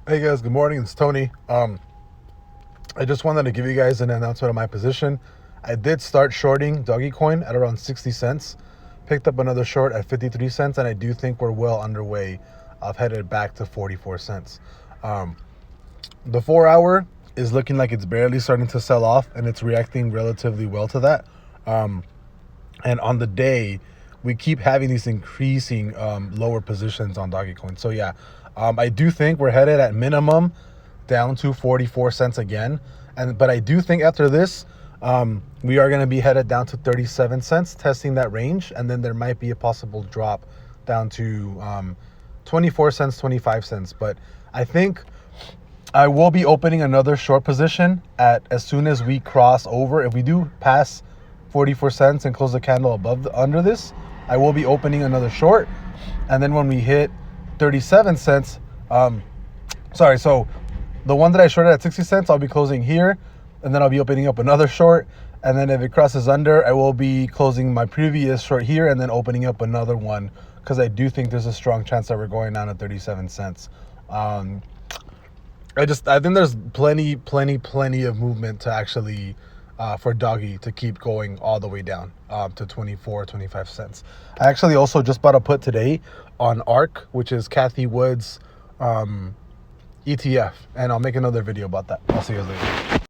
Hey guys, good morning. It's Tony. I just wanted to give you guys an announcement of my position. I did start shorting DogeCoin at around 60 cents, picked up another short at 53 cents, and I do think we're well underway of headed back to 44 cents. The 4 hour is looking like it's barely starting to sell off, and it's reacting relatively well to that. And on the day, we keep having these increasing lower positions on DogeCoin. So yeah, I do think we're headed at minimum down to 44 cents again. But I do think after this, we are going to be headed down to 37 cents, testing that range, and then there might be a possible drop down to 24 cents, 25 cents. But I think I will be opening another short position as soon as we cross over. If we do pass 44 cents and close the candle under this, I will be opening another short. And then when we hit 37 cents, so the one that I shorted at 60 cents, I'll be closing here, and then I'll be opening up another short. And then if it crosses under, I will be closing my previous short here and then opening up another one, because I do think there's a strong chance that we're going down to 37 cents. I think there's plenty of movement to actually for Doggy to keep going all the way down to 24, 25 cents. I actually also just bought a put today on ARK, which is Kathy Wood's ETF, and I'll make another video about that. I'll see you guys later.